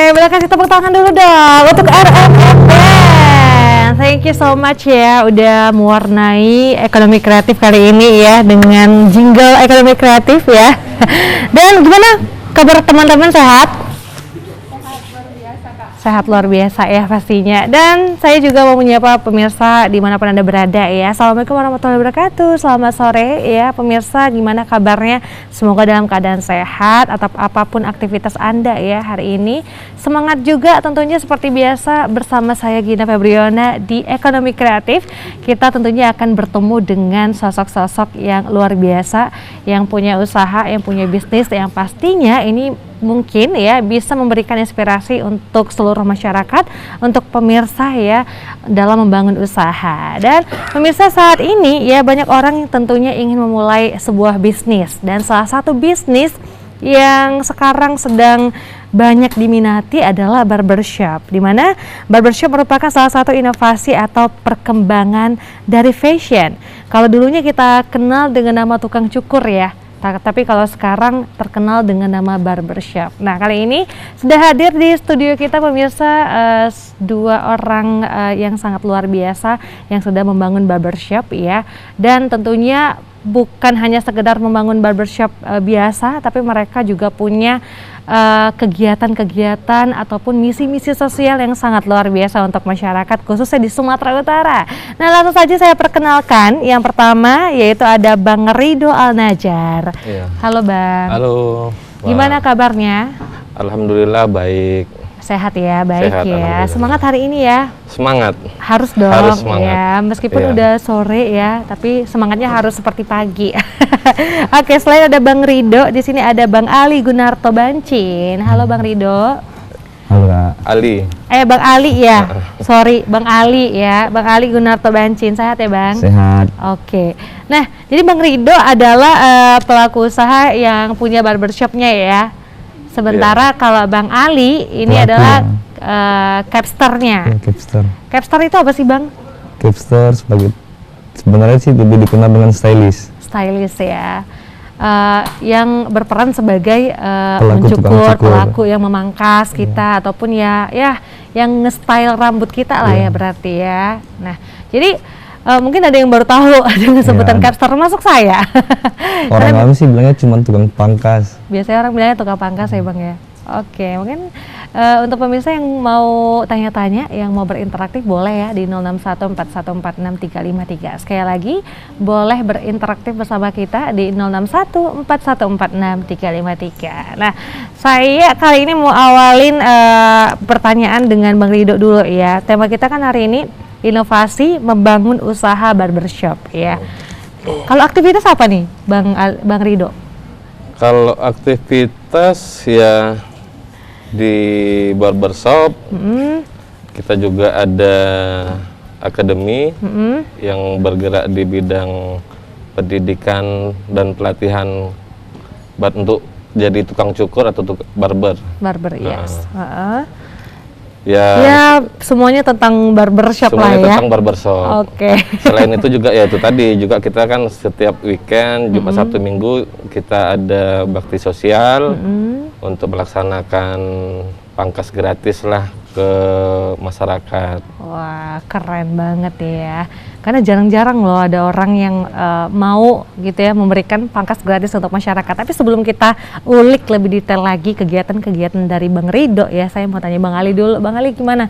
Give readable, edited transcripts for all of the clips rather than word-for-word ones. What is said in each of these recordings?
Boleh kasih tepuk tangan dulu dong untuk RMM Band. Thank you so much ya udah mewarnai ekonomi kreatif kali ini ya dengan jingle ekonomi kreatif ya. Dan gimana kabar teman-teman, sehat? Sehat luar biasa ya pastinya. Dan saya juga mau menyapa pemirsa dimanapun Anda berada ya. Assalamualaikum warahmatullahi wabarakatuh. Selamat sore ya pemirsa, gimana kabarnya? Semoga dalam keadaan sehat atau apapun aktivitas Anda ya hari ini. Semangat juga tentunya seperti biasa bersama saya Gina Febriona di Ekonomi Kreatif. Kita tentunya akan bertemu dengan sosok-sosok yang luar biasa, yang punya usaha, yang punya bisnis, yang pastinya ini mungkin ya bisa memberikan inspirasi untuk seluruh masyarakat, untuk pemirsa ya dalam membangun usaha. Dan pemirsa, saat ini ya banyak orang yang tentunya ingin memulai sebuah bisnis, dan salah satu bisnis yang sekarang sedang banyak diminati adalah barbershop, di mana barbershop merupakan salah satu inovasi atau perkembangan dari fashion. Kalau dulunya kita kenal dengan nama tukang cukur ya, tapi kalau sekarang terkenal dengan nama barbershop. Nah, kali ini sudah hadir di studio kita pemirsa dua orang yang sangat luar biasa yang sudah membangun barbershop ya. Dan tentunya bukan hanya sekedar membangun barbershop biasa, tapi mereka juga punya kegiatan-kegiatan ataupun misi-misi sosial yang sangat luar biasa untuk masyarakat, khususnya di Sumatera Utara. Nah, langsung saja saya perkenalkan. Yang pertama yaitu ada Bang Ridho Al-Najar. Iya. Halo Bang. Halo. Gimana kabarnya? Alhamdulillah baik. Sehat ya, baik Sehat, ya. Semangat hari ini ya. Semangat. Harus dong. Harus semangat. Ya, meskipun Iya. udah sore ya, tapi semangatnya harus seperti pagi. Oke, selain ada Bang Ridho, di sini ada Bang Ali Gunarto Bancin. Halo Bang Ridho. Halo Kak. Ali. Bang Ali ya. Sorry, Bang Ali ya. Bang Ali Gunarto Bancin. Sehat ya Bang? Sehat. Oke. Nah, jadi Bang Ridho adalah pelaku usaha yang punya barbershopnya ya. Sementara kalau Bang Ali ini Pelaku. adalah capsternya. Ya, Capster. Capster itu apa sih Bang? Capster sebenarnya sih lebih dikenal dengan stylist. Stylist ya. Yang berperan sebagai Pelaku tukang mencukur, cukur. pelaku yang memangkas kita ataupun ya yang nge-style rambut kita lah ya berarti ya. Nah, jadi mungkin ada yang baru tahu dengan sebutan capster, termasuk saya. Orang awam sih bilangnya cuma tukang pangkas. Biasanya orang bilangnya tukang pangkas ya Bang ya. Oke, mungkin untuk pemirsa yang mau tanya-tanya, yang mau berinteraksi boleh ya di 0614146353. Sekali lagi, boleh berinteraksi bersama kita di 0614146353. Nah, saya kali ini mau awalin pertanyaan dengan Bang Ridho dulu ya. Tema kita kan hari ini inovasi membangun usaha barbershop ya. Kalau aktivitas apa nih Bang Ridho? Kalau aktivitas ya di barbershop, kita juga ada akademi yang bergerak di bidang pendidikan dan pelatihan untuk jadi tukang cukur atau barber. Barber, yes. Ya, semuanya tentang barbershop lah semuanya ya. tentang barbershop. Oke. Selain itu juga ya itu tadi juga kita kan setiap weekend Jumat Sabtu Minggu kita ada bakti sosial untuk melaksanakan pangkas gratis lah ke masyarakat. Wah, keren banget ya. Karena jarang-jarang loh ada orang yang mau gitu ya memberikan pangkas gratis untuk masyarakat. Tapi sebelum kita ulik lebih detail lagi kegiatan-kegiatan dari Bang Ridho ya, saya mau tanya Bang Ali dulu. Bang Ali gimana?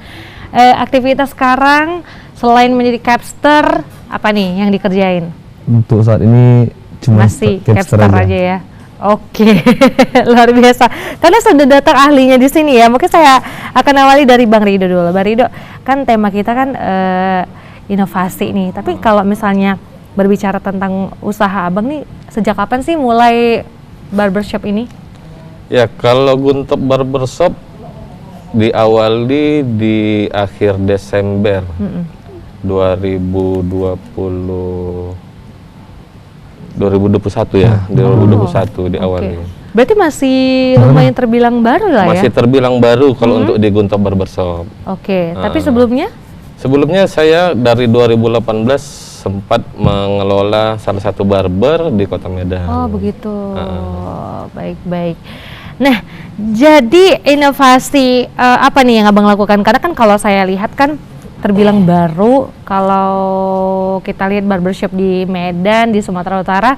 Aktivitas sekarang selain menjadi capster, apa nih yang dikerjain? Untuk saat ini cuma Masih capster aja ya. Oke, luar biasa. Karena sudah datang ahlinya di sini ya. Mungkin saya akan awali dari Bang Ridho dulu. Bang Ridho, kan tema kita kan inovasi nih. Tapi kalau misalnya berbicara tentang usaha Abang nih, sejak kapan sih mulai barbershop ini? Ya, kalau Guntur Barbershop diawali di akhir Desember 2021 ya, 2021 diawali. Okay. Berarti masih lumayan terbilang baru lah ya? Masih terbilang baru kalau untuk di Guntur Barbershop. Oke, tapi sebelumnya? Sebelumnya saya dari 2018 sempat mengelola salah satu barber di Kota Medan. Oh begitu, baik-baik. Nah, jadi inovasi apa nih yang Abang lakukan? Karena kan kalau saya lihat kan terbilang baru, kalau kita lihat barbershop di Medan, di Sumatera Utara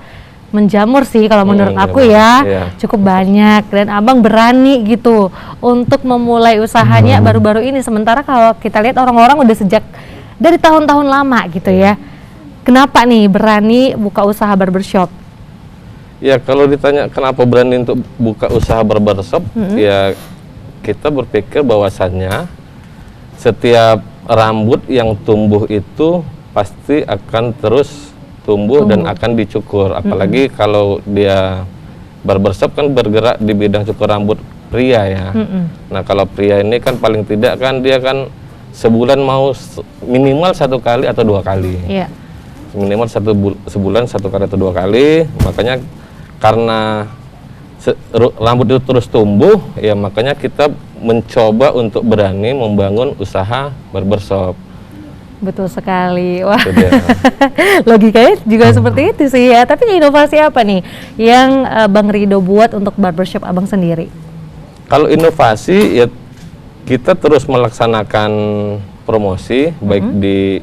menjamur sih kalau menurut aku ya, cukup banyak, dan Abang berani gitu untuk memulai usahanya baru-baru ini. Sementara kalau kita lihat orang-orang udah sejak dari tahun-tahun lama gitu ya. Kenapa nih berani buka usaha barbershop? Ya, kalau ditanya kenapa berani untuk buka usaha barbershop, ya kita berpikir bahwasannya setiap rambut yang tumbuh itu pasti akan terus tumbuh dan akan dicukur. Apalagi kalau dia barbershop kan bergerak di bidang cukur rambut pria ya. Nah, kalau pria ini kan paling tidak kan dia kan sebulan mau minimal 1 kali atau 2 kali. Minimal sebulan 1 kali atau 2 kali. Makanya karena rambut itu terus tumbuh, ya makanya kita mencoba untuk berani membangun usaha barbershop. Betul sekali. Wah, logikanya juga seperti itu sih ya. Tapi inovasi apa nih yang Bang Ridho buat untuk barbershop Abang sendiri? Kalau inovasi ya kita terus melaksanakan promosi baik di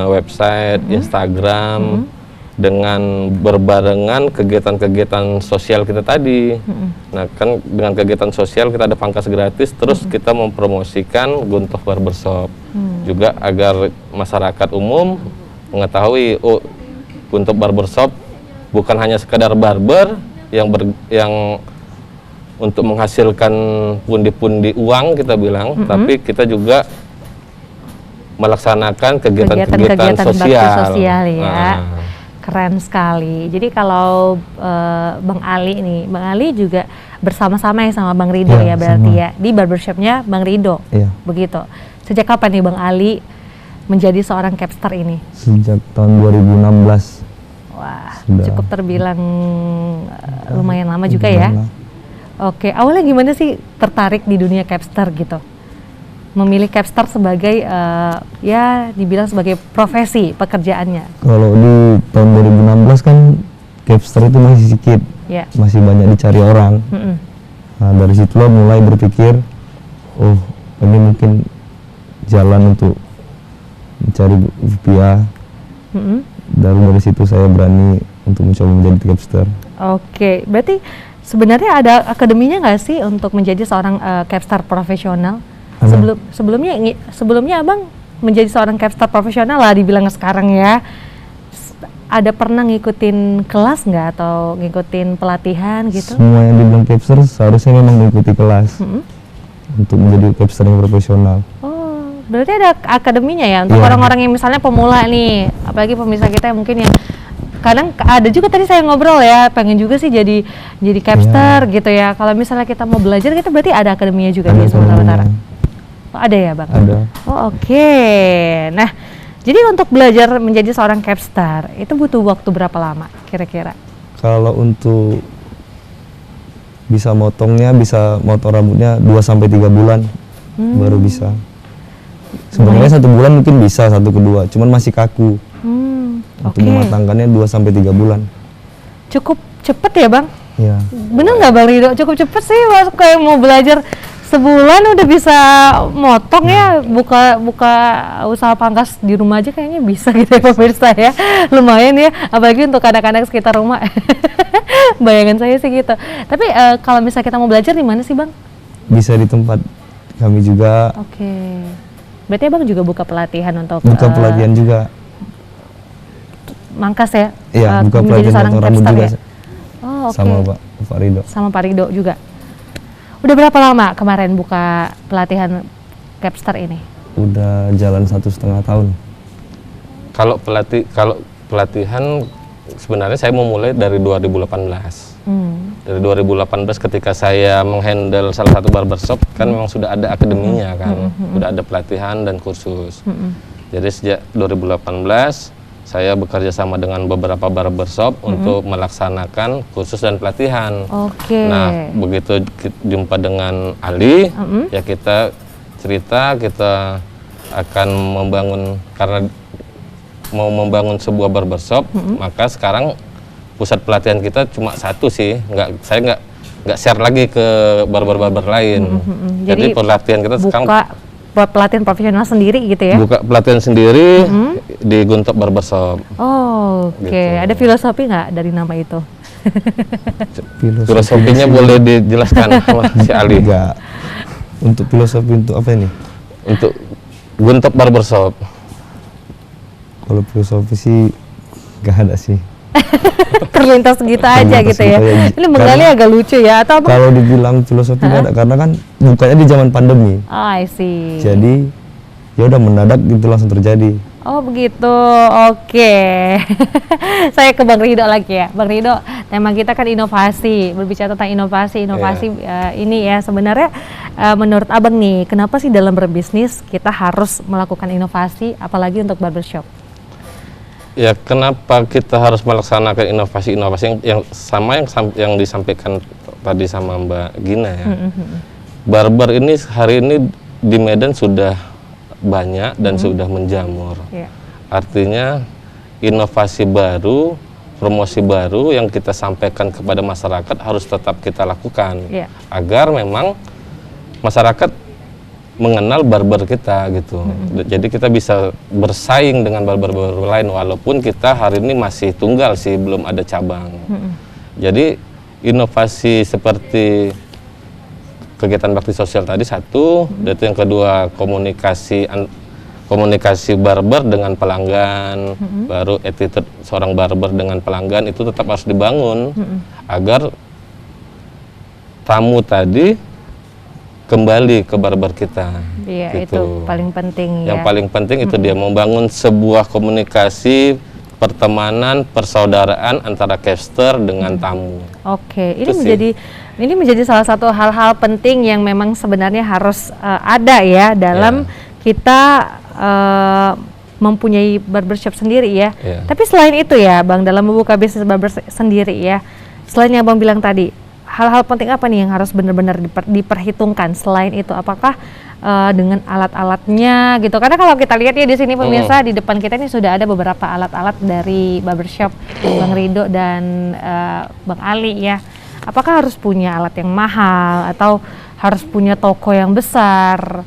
website, Instagram, dengan berbarengan kegiatan-kegiatan sosial kita tadi. Nah, kan dengan kegiatan sosial kita ada pangkas gratis, terus kita mempromosikan Guntur Barbershop juga agar masyarakat umum mengetahui, oh, Guntur Barbershop bukan hanya sekadar barber yang untuk menghasilkan pundi-pundi uang kita bilang, tapi kita juga melaksanakan kegiatan-kegiatan sosial ya. Keren sekali. Jadi kalau Bang Ali nih, Bang Ali juga bersama-sama ya sama Bang Ridho ya berarti ya di barbershopnya Bang Ridho. Begitu. Sejak kapan nih Bang Ali menjadi seorang capster ini? Sejak tahun 2016. Wah, cukup terbilang lumayan lama juga ya. Oke, awalnya gimana sih tertarik di dunia capster gitu? Memilih capster sebagai ya dibilang sebagai profesi pekerjaannya. Kalau di tahun 2016 kan capster itu masih sedikit, masih banyak dicari orang. Nah, dari situlah mulai berpikir, oh ini mungkin jalan untuk mencari rupiah. Dari situ saya berani untuk mencoba menjadi capster. Oke, berarti sebenarnya ada akademinya nggak sih untuk menjadi seorang capster profesional? Sebelumnya Abang menjadi seorang capster profesional lah dibilang sekarang ya. Ada pernah ngikutin kelas nggak atau ngikutin pelatihan gitu? Semua yang dibilang capster seharusnya memang mengikuti kelas untuk menjadi capster yang profesional. Oh, berarti ada akademinya ya untuk orang-orang yang misalnya pemula nih, apalagi pemirsa kita yang mungkin yang kadang ada juga tadi saya ngobrol ya, pengen juga sih jadi capster gitu ya. Kalau misalnya kita mau belajar kita berarti ada akademinya juga di Sumatera Utara. Oh, ada ya Bang? Ada. Oh, oke. Nah, jadi untuk belajar menjadi seorang capster itu butuh waktu berapa lama kira-kira? Kalau untuk bisa motong rambutnya 2-3 bulan. baru bisa. Sebenarnya 1 bulan mungkin bisa 1 ke 2, cuman masih kaku. Untuk mematangkannya 2-3 bulan. Cukup cepet ya Bang? Iya. Bener nggak Bang Rido? Cukup cepet sih, kayak mau belajar sebulan udah bisa motong ya, buka usaha pangkas di rumah aja kayaknya bisa gitu ya pemirsa ya. Lumayan ya, apalagi untuk anak-anak sekitar rumah. Bayangan saya sih gitu. Tapi kalau misalnya kita mau belajar di mana sih Bang? Bisa di tempat kami juga. Oke. Berarti Abang juga buka pelatihan untuk Buka pelatihan juga. Mangkas ya? Iya, buka pelatihan potong rambut juga. Ya? Oh, okay. Sama Pak Rido. Sama Pak Rido juga. Udah berapa lama kemarin buka pelatihan Capster ini? Udah jalan 1,5 tahun. Kalau pelatihan sebenarnya saya mau mulai dari 2018. Dari 2018 ketika saya menghandle salah satu barbershop kan memang sudah ada akademinya kan, sudah ada pelatihan dan kursus. Jadi sejak 2018 saya bekerja sama dengan beberapa barbershop untuk melaksanakan kursus dan pelatihan. Nah, begitu jumpa dengan Ali, ya kita cerita kita akan membangun, karena mau membangun sebuah barbershop, maka sekarang pusat pelatihan kita cuma 1 sih, saya nggak share lagi ke barber-barber lain. Jadi pelatihan kita sekarang buat pelatihan profesional sendiri gitu ya? Buka pelatihan sendiri di Guntok Barbershop. Oke. Gitu. Ada filosofi nggak dari nama itu? Filosofinya boleh dijelaskan sama si Ali. Enggak. Untuk filosofi untuk apa ini? Untuk Guntok Barbershop. Kalau filosofi sih nggak ada sih. Terlintas gitu aja gitu ya. Ini menggali agak lucu ya, atau apa? Kalau dibilang filosofi nggak ada, karena kan bukanya di zaman pandemi. I see. Jadi ya udah mendadak gitu langsung terjadi. Oh begitu, oke. Saya ke Bang Rido lagi ya. Bang Rido, tema kita kan inovasi, berbicara tentang inovasi ini ya sebenarnya menurut Abang nih, kenapa sih dalam berbisnis kita harus melakukan inovasi, apalagi untuk barbershop? Ya, kenapa kita harus melaksanakan inovasi-inovasi yang sama yang disampaikan tadi sama Mbak Gina ya. Barber ini hari ini di Medan sudah banyak dan sudah menjamur. Artinya inovasi baru, promosi baru yang kita sampaikan kepada masyarakat harus tetap kita lakukan agar memang masyarakat mengenal barber kita gitu. Jadi kita bisa bersaing dengan barber-barber lain walaupun kita hari ini masih tunggal sih, belum ada cabang. Jadi inovasi seperti kegiatan bakti sosial tadi satu, dan yang kedua komunikasi barber dengan pelanggan, baru attitude seorang barber dengan pelanggan itu tetap harus dibangun agar tamu tadi kembali ke barber kita. Iya, gitu. itu paling penting. Yang paling penting itu dia membangun sebuah komunikasi, pertemanan, persaudaraan antara Capster dengan tamu. Oke, ini menjadi salah satu hal-hal penting yang memang sebenarnya harus ada ya dalam kita mempunyai barbershop sendiri ya. Tapi selain itu ya, Bang, dalam membuka bisnis barber sendiri ya, selain yang Bang bilang tadi, hal-hal penting apa nih yang harus benar-benar diperhitungkan selain itu? Apakah dengan alat-alatnya gitu? Karena kalau kita lihat ya di sini pemirsa, di depan kita ini sudah ada beberapa alat-alat dari barbershop Bang Rido dan Bang Ali ya. Apakah harus punya alat yang mahal atau harus punya toko yang besar?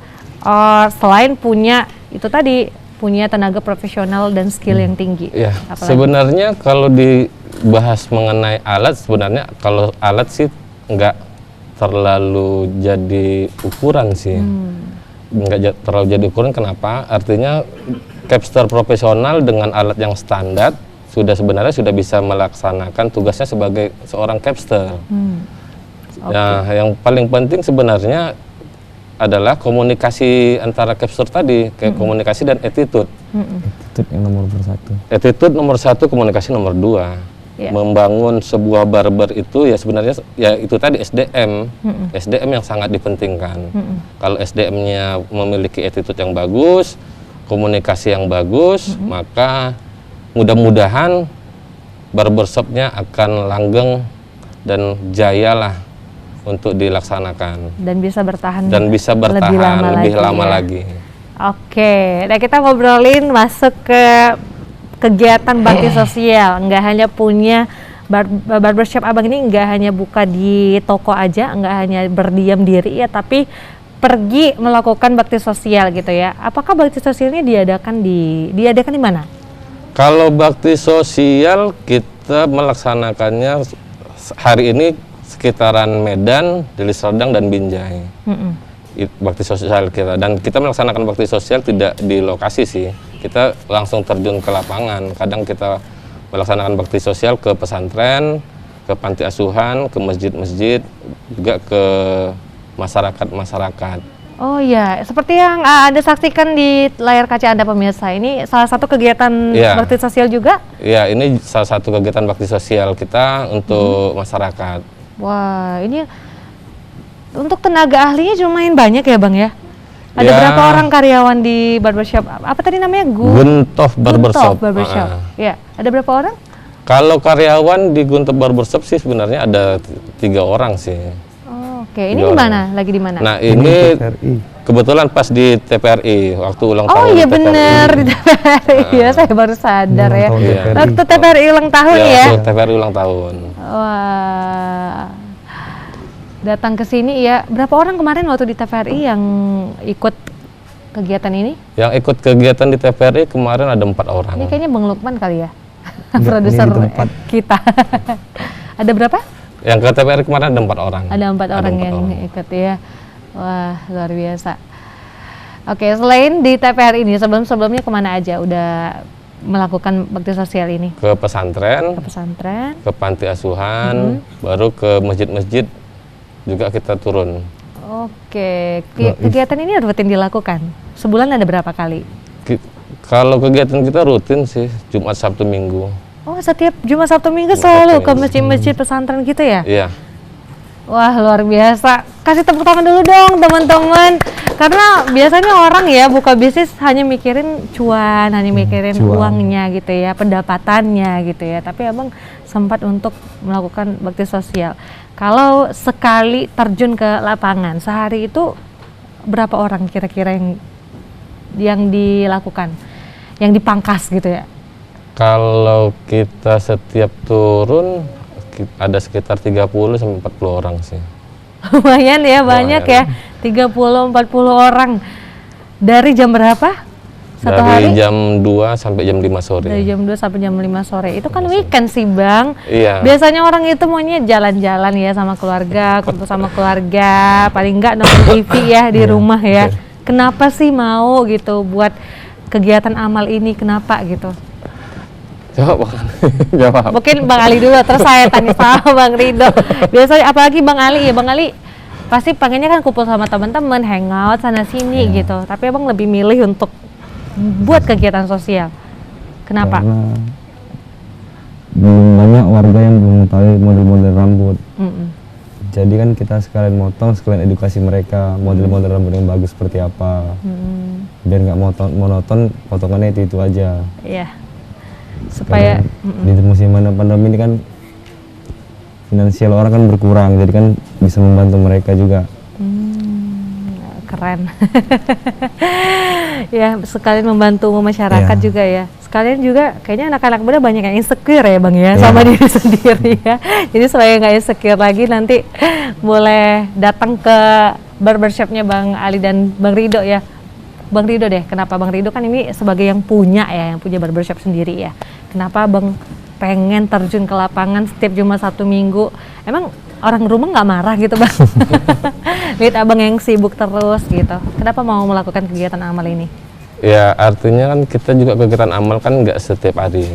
Selain punya itu tadi, punya tenaga profesional dan skill yang tinggi. Ya, sebenarnya kalau dibahas mengenai alat, sebenarnya kalau alat sih nggak terlalu jadi ukuran sih. Nggak terlalu jadi ukuran, kenapa? Artinya Capster profesional dengan alat yang standar sebenarnya sudah bisa melaksanakan tugasnya sebagai seorang Capster. Nah, yang paling penting sebenarnya adalah komunikasi antara Capster tadi, kayak komunikasi dan attitude. Attitude yang nomor 1. Attitude nomor 1, komunikasi nomor 2. Membangun sebuah barber itu ya sebenarnya ya itu tadi SDM. SDM yang sangat dipentingkan. Kalau SDM-nya memiliki attitude yang bagus, komunikasi yang bagus, maka mudah-mudahan barbershop-nya akan langgeng dan jaya lah untuk dilaksanakan dan bisa bertahan lebih lama lagi. Oke, nah kita ngobrolin masuk ke kegiatan bakti sosial. Nggak hanya punya barbershop Abang ini, nggak hanya buka di toko aja, nggak hanya berdiam diri ya, tapi pergi melakukan bakti sosial gitu ya. Apakah bakti sosialnya diadakan di mana? Kalau bakti sosial kita melaksanakannya hari ini sekitaran Medan, Deli Serdang dan Binjai. Bakti sosial kita, dan kita melaksanakan bakti sosial tidak di lokasi sih. Kita langsung terjun ke lapangan. Kadang kita melaksanakan bakti sosial ke pesantren, ke panti asuhan, ke masjid-masjid, juga ke masyarakat. Oh iya, seperti yang Anda saksikan di layar kaca Anda pemirsa, ini salah satu kegiatan bakti sosial juga? Iya, ini salah satu kegiatan bakti sosial kita untuk masyarakat. Wah, ini untuk tenaga ahlinya lumayan banyak ya Bang ya? Ada berapa orang karyawan di barbershop? Apa tadi namanya? Guntof Barbershop. Ya, ada berapa orang? Kalau karyawan di Guntof Barbershop sih sebenarnya ada 3 orang sih. Oke, ini di mana? Lagi di mana? Nah, ini kebetulan pas di TPRI waktu ulang tahun. Oh iya benar, di TPRI. Ya, saya baru sadar ya. Waktu TPRI ulang tahun ya. TPRI ulang tahun. Wah. Datang ke sini ya. Berapa orang kemarin waktu di TPRI yang ikut kegiatan ini? Yang ikut kegiatan di TPRI kemarin ada 4 orang. Ini kayaknya Bang Lukman kali ya. Produser kita. Ada berapa? Yang ke TPRI kemarin ada 4 orang. Ada 4 orang yang ikut ya. Wah, luar biasa. Oke, selain di TPRI ini, sebelumnya kemana aja udah melakukan bakti sosial ini? Ke pesantren, ke panti asuhan, baru ke masjid-masjid juga kita turun. Oke, kegiatan ini rutin dilakukan? Sebulan ada berapa kali? Kalau kegiatan kita rutin sih, Jumat, Sabtu, Minggu. Oh, setiap Jumat, Sabtu, Minggu selalu ke masjid-masjid pesantren gitu ya? Iya. Wah, luar biasa. Kasih tepuk tangan dulu dong teman-teman. Karena biasanya orang ya buka bisnis hanya mikirin cuan, hanya mikirin uangnya gitu ya, pendapatannya gitu ya. Tapi Abang sempat untuk melakukan bakti sosial. Kalau sekali terjun ke lapangan, sehari itu berapa orang kira-kira yang dilakukan? Yang dipangkas gitu ya? Kalau kita setiap turun ada sekitar 30 sampai 40 orang sih. Lumayan ya, banyak ya. 30-40 orang. Dari jam berapa? Satu hari? Dari jam 2 sampai jam 5 sore. Dari jam 2 sampai jam 5 sore. Itu kan weekend sih, Bang. Iya. Biasanya orang itu maunya jalan-jalan ya sama keluarga, kumpul sama keluarga, paling enggak nonton TV ya di rumah ya. Kenapa sih mau gitu buat kegiatan amal ini? Kenapa gitu? Jawab. Mungkin Bang Ali dulu, terus saya tanya sama Bang Rido. Biasanya apalagi Bang Ali ya, Bang Ali pasti pengennya kan kumpul sama teman-teman, hangout sana sini gitu. Tapi Abang lebih milih untuk buat kegiatan sosial. Kenapa? Karena belum banyak warga yang belum tahu model-model rambut. Jadi kan kita sekalian motong, sekalian edukasi mereka model-model rambut yang bagus seperti apa. Biar nggak monoton, potongannya itu aja. Iya. Supaya di musim pandemi ini kan finansial orang kan berkurang, jadi kan bisa membantu mereka juga. Keren. Ya, sekalian membantu masyarakat juga ya. Sekalian juga kayaknya anak-anak muda banyak yang insecure ya Bang ya, sama diri sendiri ya. Jadi supaya nggak insecure lagi, nanti boleh datang ke barbershopnya Bang Ali dan Bang Rido ya. Bang Rido deh, kenapa Bang Rido kan ini sebagai yang punya barbershop sendiri ya. Kenapa Bang pengen terjun ke lapangan setiap Jumat, Sabtu, Minggu? Emang orang rumah nggak marah gitu Bang? Lihat Abang yang sibuk terus gitu. Kenapa mau melakukan kegiatan amal ini? Ya artinya kan kita juga kegiatan amal kan nggak setiap hari.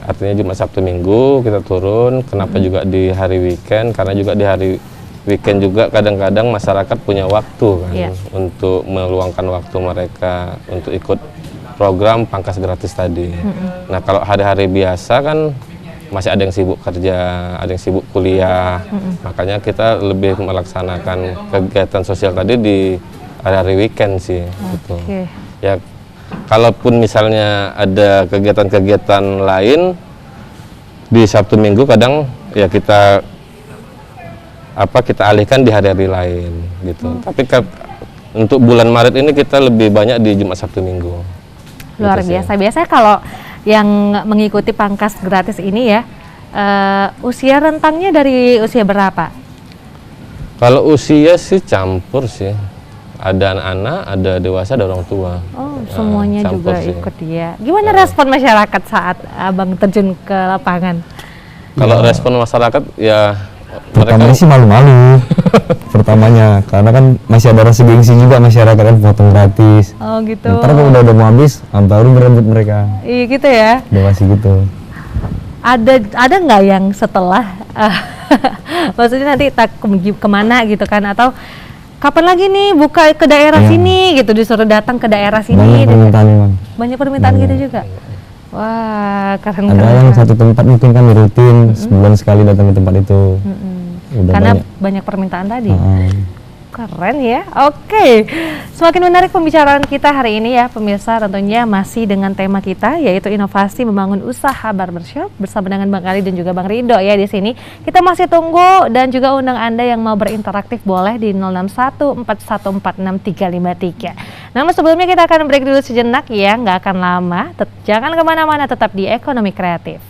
Artinya Jumat, Sabtu, Minggu kita turun. Kenapa juga di hari weekend? Karena juga di hari weekend juga kadang-kadang masyarakat punya waktu kan untuk meluangkan waktu mereka untuk ikut program pangkas gratis tadi. Nah kalau hari-hari biasa kan masih ada yang sibuk kerja, ada yang sibuk kuliah, makanya kita lebih melaksanakan kegiatan sosial tadi di hari-hari weekend sih. Gitu. Ya kalaupun misalnya ada kegiatan-kegiatan lain di Sabtu Minggu kadang ya kita kita alihkan di hari-hari lain gitu. Tapi untuk bulan Maret ini kita lebih banyak di Jumat, Sabtu, Minggu. Luar gitu biasa. Biasanya kalau yang mengikuti pangkas gratis ini ya, usia rentangnya dari usia berapa? Kalau usia sih campur sih. Ada anak-anak, ada dewasa, ada orang tua. Oh, semuanya juga sih. ikut ya. Gimana respon masyarakat saat Abang terjun ke lapangan? Kalau respon masyarakat ya pertamanya sih malu-malu. Pertamanya karena kan masih ada rasa gengsi juga masyarakat kan potong gratis. Oh gitu. Ntar kalau udah mau habis, baru berebut mereka. Iya gitu ya. Udah masih gitu. Ada nggak yang setelah maksudnya nanti kemana gitu kan, atau kapan lagi nih buka ke daerah sini gitu, disuruh datang ke daerah sini? Banyak permintaan memang. Banyak permintaan gitu juga. Wah, keren. Ada yang satu tempat mungkin kami rutin sebulan sekali datang ke tempat itu. Karena banyak permintaan tadi. Keren ya. Oke. Semakin menarik pembicaraan kita hari ini ya pemirsa, tentunya masih dengan tema kita yaitu inovasi membangun usaha barbershop bersama dengan Bang Ali dan juga Bang Rido ya di sini. Kita masih tunggu dan juga undang Anda yang mau berinteraktif boleh di 0614146353. Namun sebelumnya kita akan break dulu sejenak ya, nggak akan lama. Jangan kemana-mana, tetap di Ekonomi Kreatif.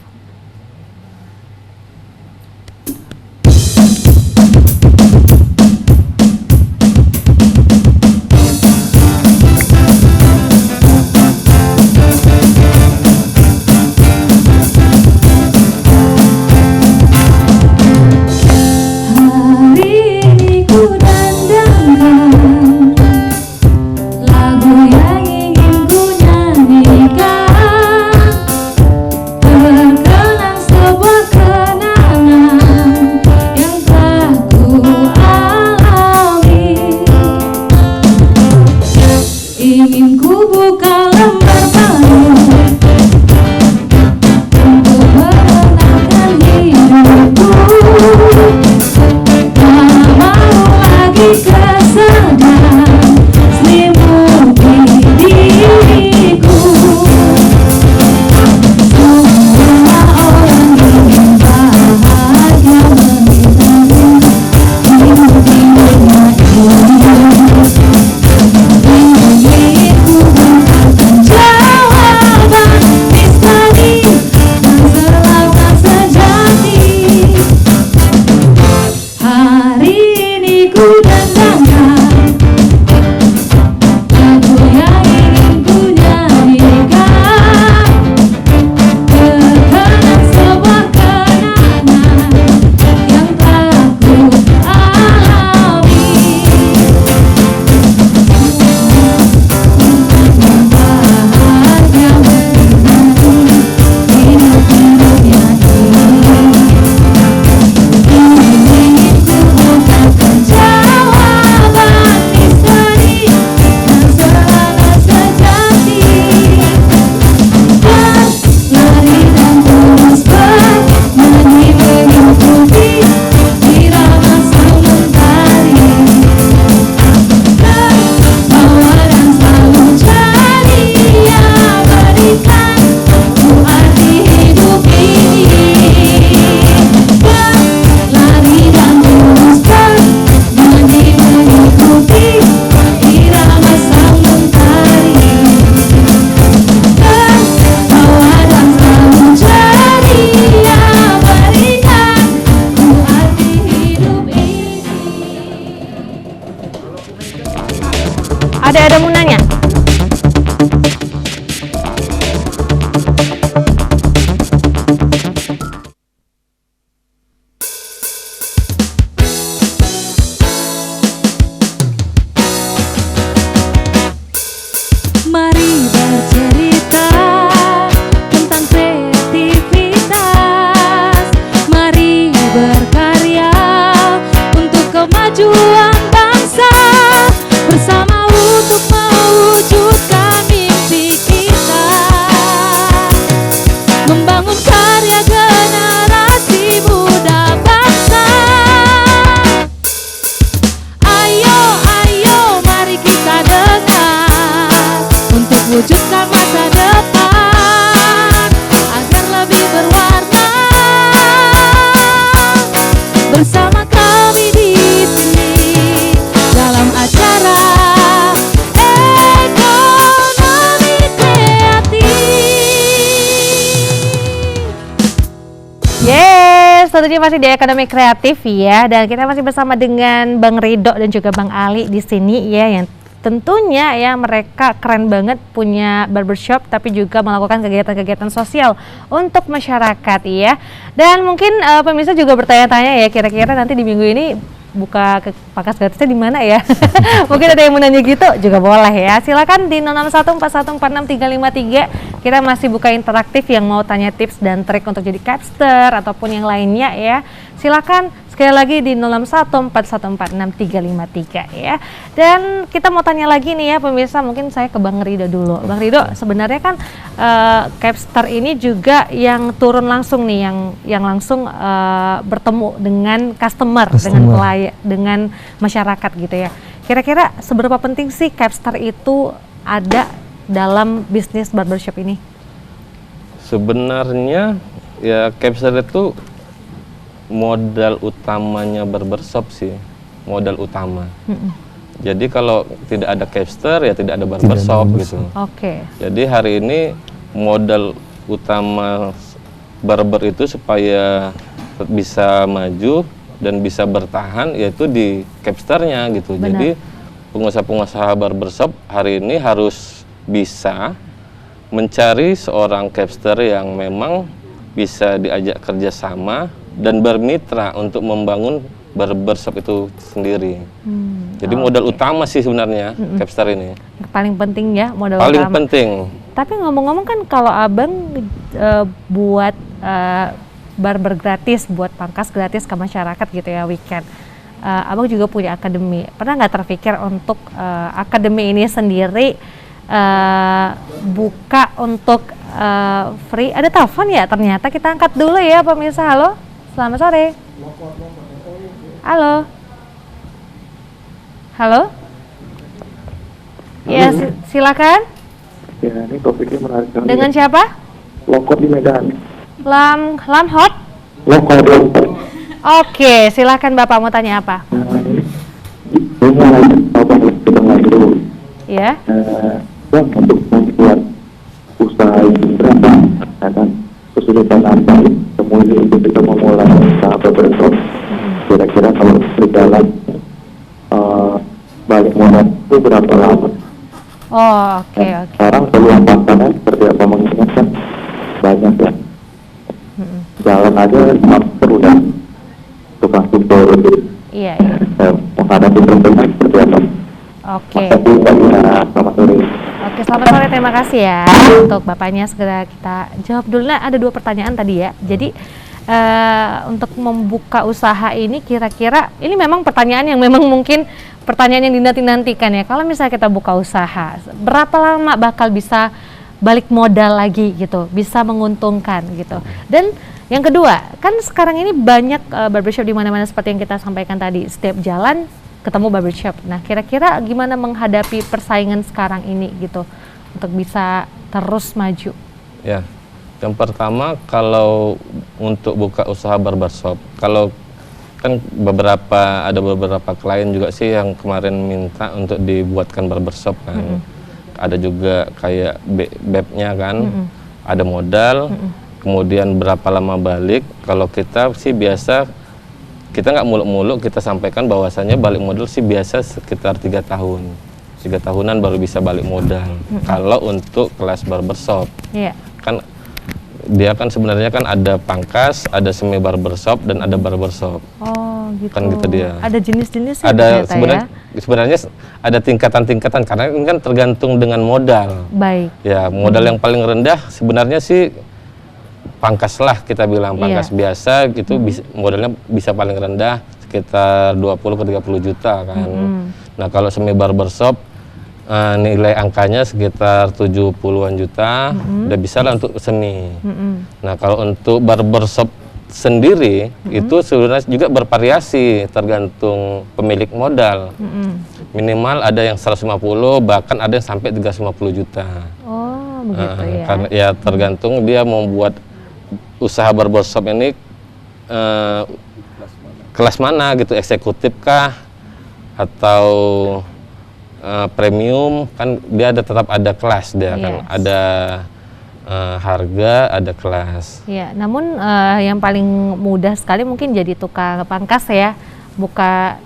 Ada mau nanya? Mari bercerita tentang kreativitas. Mari berkarya untuk kemajuan bangsa. Bersama untuk mewujudkan mimpi kita. Membangun karya generasi muda bangsa. Ayo, ayo, mari kita dekat untuk wujudkan masa depan agar lebih berwarna. Bersama kami di tentunya masih di Ekonomi Kreatif ya, dan kita masih bersama dengan Bang Ridho dan juga Bang Ali di sini ya, yang tentunya ya mereka keren banget punya barbershop tapi juga melakukan kegiatan-kegiatan sosial untuk masyarakat ya. Dan mungkin pemirsa juga bertanya-tanya ya, kira-kira nanti di minggu ini buka pangkas gratisnya di mana ya? Mungkin ada yang mau nanya gitu juga boleh ya. Silakan di 0614146353. Kita masih buka interaktif yang mau tanya tips dan trik untuk jadi capster ataupun yang lainnya ya. Silakan sekali lagi di 0614146353 ya. Dan kita mau tanya lagi nih ya pemirsa, mungkin saya ke Bang Ridho dulu. Bang Ridho, sebenarnya kan capster ini juga yang turun langsung nih, yang langsung bertemu dengan customer. Dengan pelayan, dengan masyarakat gitu ya. Kira-kira seberapa penting sih capster itu ada dalam bisnis barbershop ini? Sebenarnya ya capster itu modal utamanya barbershop sih, modal utama. Jadi kalau tidak ada capster ya tidak ada barbershop gitu. Oke. Jadi hari ini modal utama barber itu supaya bisa maju dan bisa bertahan yaitu di capsternya gitu. Benar. Jadi pengusaha-pengusaha barbershop hari ini harus bisa mencari seorang capster yang memang bisa diajak kerjasama dan bermitra untuk membangun barbershop itu sendiri. Jadi modal utama sih sebenarnya capster ini. Paling penting ya modal paling utama. Penting. Tapi ngomong-ngomong kan kalau abang buat barber gratis, buat pangkas gratis ke masyarakat gitu ya weekend. Abang juga punya akademi. Pernah nggak terpikir untuk akademi ini sendiri buka untuk free? Ada telepon ya ternyata, kita angkat dulu ya pemirsa. Halo, selamat sore. Halo. Halo. Ya, silakan. Ya, ini topiknya menarik sekali. Dengan siapa? Lokot di Medan. Lam Hot. Lokot. Oke, silakan Bapak mau tanya apa? Ini lagi apa kita dulu. Ya. Bang, untuk membuat usaha ini berapa? Dan kesulitan apa? Kemudian untuk kita memulai usaha barbershop. Kira-kira kalau berjalan balik modal itu berapa lama? Oh, oke. Sekarang peluang pasarnya seperti apa, mengingat kan banyak ya. Jalan aja seru dan tukang tutor gitu. Iya. Menghadapi pertanyaan seperti apa? Oke. Selamat sore. Oke, selamat sore. Terima kasih ya untuk Bapaknya. Segera kita jawab dulu. Nah, ada 2 pertanyaan tadi ya. Jadi untuk membuka usaha ini kira-kira ini memang pertanyaan yang memang mungkin pertanyaan yang dinanti-nantikan ya. Kalau misalnya kita buka usaha, berapa lama bakal bisa balik modal lagi gitu, bisa menguntungkan gitu. Dan yang kedua, kan sekarang ini banyak barbershop di mana-mana seperti yang kita sampaikan tadi, setiap jalan ketemu barbershop. Nah, kira-kira gimana menghadapi persaingan sekarang ini gitu untuk bisa terus maju? Ya, yang pertama kalau untuk buka usaha barbershop, kalau kan ada beberapa klien juga sih yang kemarin minta untuk dibuatkan barbershop kan. Ada juga kayak BEP-nya kan, ada modal, kemudian berapa lama balik. Kalau kita sih biasa, kita nggak muluk-muluk, kita sampaikan bahwasannya balik modal sih biasa sekitar 3 tahun. 3 tahunan baru bisa balik modal. Kalau untuk kelas barbershop, kan dia kan sebenarnya kan ada pangkas, ada semi barbershop dan ada barbershop. Oh, gitu. Kan gitu dia. Ada jenis-jenisnya. Ada sebenarnya ada tingkatan-tingkatan karena ini kan tergantung dengan modal. Baik. Ya, modal yang paling rendah sebenarnya sih pangkas lah, kita bilang pangkas biasa gitu, modalnya bisa paling rendah sekitar 20 ke 30 juta kan. Nah, kalau semi barbershop nilai angkanya sekitar 70-an juta, udah bisa lah untuk semi. Nah, kalau untuk barbershop sendiri itu sebenarnya juga bervariasi tergantung pemilik modal. Minimal ada yang 150, bahkan ada yang sampai 350 juta. Oh, begitu ya. Karena ya tergantung dia membuat usaha barbershop ini kelas mana gitu, eksekutif kah atau premium, kan dia tetap ada kelas dia kan, harga, ada kelas. Ya, namun yang paling mudah sekali mungkin jadi tukang pangkas ya, buka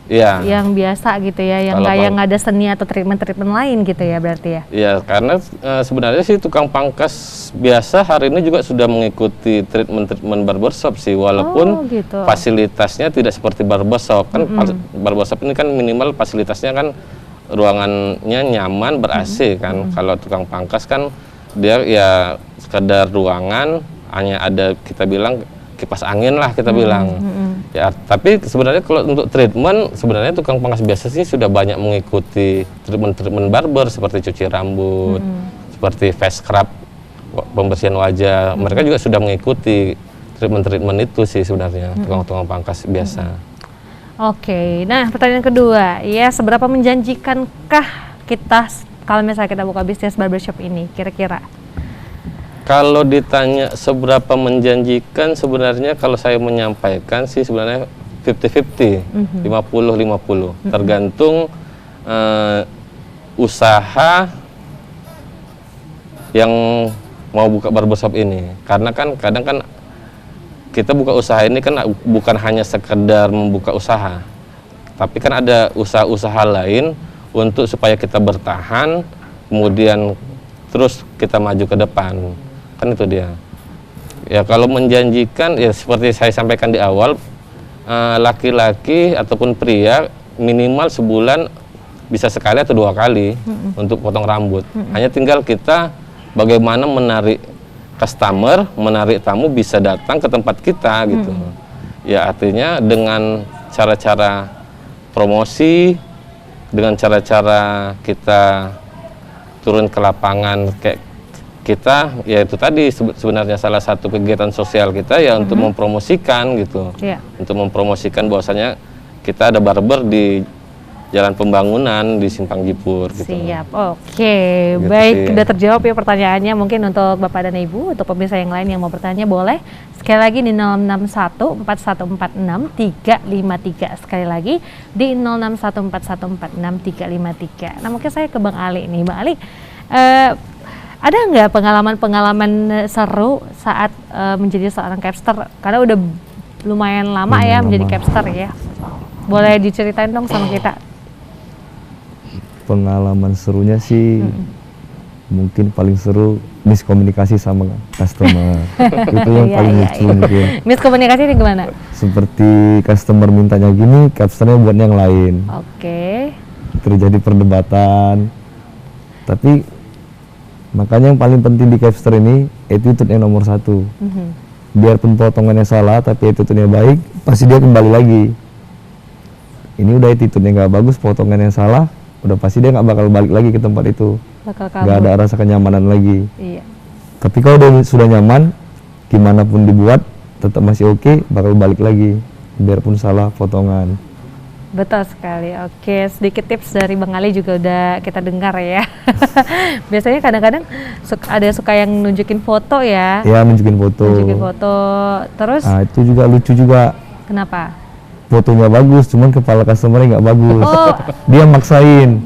Iya. yang biasa gitu ya, yang Kalau yang ada seni atau treatment lain gitu ya berarti ya. Iya, karena sebenarnya sih tukang pangkas biasa hari ini juga sudah mengikuti treatment barbershop sih, walaupun gitu. fasilitasnya tidak seperti barbershop. Kan barbershop ini kan minimal fasilitasnya kan ruangannya nyaman, ber-AC kan. Kalau tukang pangkas kan dia ya sekedar ruangan, hanya ada kita bilang kipas angin lah kita bilang. Ya, tapi sebenarnya kalau untuk treatment sebenarnya tukang pangkas biasa sih sudah banyak mengikuti treatment barber seperti cuci rambut, seperti face scrub, pembersihan wajah. Mereka juga sudah mengikuti treatment itu sih sebenarnya tukang pangkas biasa. Oke, nah pertanyaan kedua, ya seberapa menjanjikankah kita kalau misalnya kita buka bisnis barbershop ini kira-kira? Kalau ditanya seberapa menjanjikan, sebenarnya kalau saya menyampaikan sih sebenarnya 50-50, 50-50. Tergantung usaha yang mau buka barbershop ini. Karena kan kadang kan kita buka usaha ini kan bukan hanya sekedar membuka usaha, tapi kan ada usaha-usaha lain untuk supaya kita bertahan, kemudian terus kita maju ke depan. Kan itu dia. Ya kalau menjanjikan ya seperti saya sampaikan di awal, laki-laki ataupun pria minimal sebulan bisa sekali atau 2 kali untuk potong rambut. Hanya tinggal kita bagaimana menarik customer, menarik tamu bisa datang ke tempat kita gitu. Ya artinya dengan cara-cara promosi, dengan cara-cara kita turun ke lapangan kayak kita, ya itu tadi sebenarnya salah satu kegiatan sosial kita ya untuk mempromosikan gitu, untuk mempromosikan bahwasanya kita ada barber di Jalan Pembangunan di Simpang Jipur. Gitu. Siap, oke, Gitu baik, sih. udah terjawab ya pertanyaannya. Mungkin untuk Bapak dan Ibu, untuk pemirsa yang lain yang mau bertanya boleh sekali lagi di 061 4146 353, sekali lagi di 061 4146 353. Nah mungkin saya ke Bang Ali nih, Bang Ali. Ada nggak pengalaman-pengalaman seru saat menjadi seorang capster? Karena udah lumayan lama ya menjadi capster ya. Boleh diceritain dong sama kita. Pengalaman serunya sih mungkin paling seru miskomunikasi sama customer. Itu yang paling lucu mungkin. Miskomunikasi ini gimana? Seperti customer mintanya gini, capsternya buat yang lain. Oke. Terjadi perdebatan. Tapi makanya yang paling penting di capster ini attitude yang nomor 1. Biarpun potongannya salah tapi attitude-nya baik, pasti dia kembali lagi. Ini udah attitude-nya nggak bagus, potongannya salah, udah pasti dia nggak bakal balik lagi ke tempat itu. Nggak ada rasa kenyamanan lagi. Iya. Tapi kalau dia sudah nyaman, gimana pun dibuat tetap masih oke, bakal balik lagi biarpun salah potongan. Betul sekali. Oke, sedikit tips dari Bang Ali juga udah kita dengar ya. Biasanya kadang-kadang ada suka yang nunjukin foto ya. Iya, nunjukin foto. Nunjukin foto. Terus? Nah, itu juga lucu juga. Kenapa? Fotonya bagus, cuman kepala customer-nya nggak bagus. Oh, dia maksain.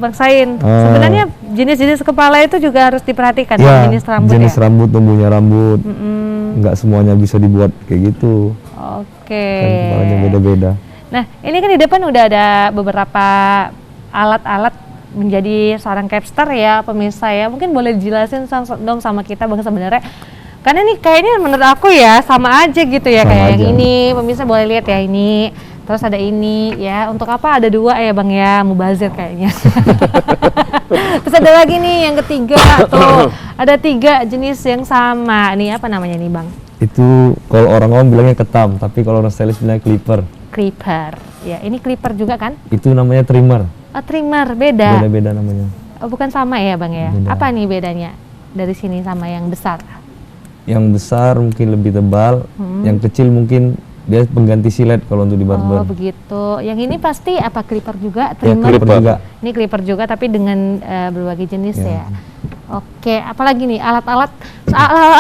Sebenarnya jenis-jenis kepala itu juga harus diperhatikan. Ya, jenis rambut jenis ya? rambut, tumbuhnya rambut. Nggak semuanya bisa dibuat kayak gitu. Oke. Kan kepalanya beda-beda. Nah, ini kan di depan udah ada beberapa alat-alat menjadi seorang capster ya, pemirsa ya. Mungkin boleh dijelasin dong sama kita Bang sebenarnya. Karena nih kayaknya menurut aku ya sama aja gitu ya, Sama kayak aja. yang ini, pemirsa boleh lihat ya ini. Terus ada ini ya, untuk apa ada 2 ya Bang ya, mubazir kayaknya. Terus ada lagi nih yang ketiga tuh, ada 3 jenis yang sama. Nih apa namanya nih Bang? Itu kalau orang awam bilangnya ketam, tapi kalau orang stylist bilangnya clipper. Clipper. Ya, ini clipper juga kan? Itu namanya trimmer. Oh, trimmer, beda. Beda-beda namanya. Oh, bukan sama ya Bang ya? Beda. Apa nih bedanya dari sini sama yang besar? Yang besar mungkin lebih tebal, yang kecil mungkin dia pengganti silet kalau untuk di barber. Oh begitu. Yang ini pasti apa clipper juga? Ya, Trimmer? clipper juga. Ini clipper juga tapi dengan berbagai jenis ya. Oke, apalagi nih alat-alat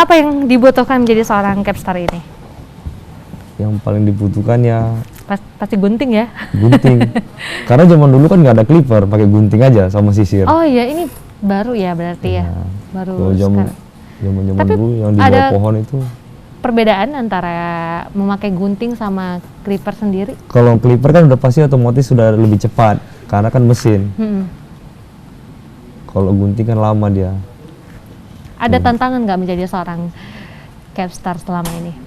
apa yang dibutuhkan menjadi seorang capster ini? Yang paling dibutuhkan ya Pasti gunting ya? gunting. Karena zaman dulu kan nggak ada clipper, pakai gunting aja sama sisir. Oh iya, ini baru ya berarti ya? Baru Kalau zaman sekarang. Zaman-zaman Tapi dulu yang di bawah pohon itu. Perbedaan antara memakai gunting sama clipper sendiri? Kalau clipper kan udah pasti otomatis sudah lebih cepat karena kan mesin. Kalau gunting kan lama dia. Ada tantangan nggak menjadi seorang capster selama ini?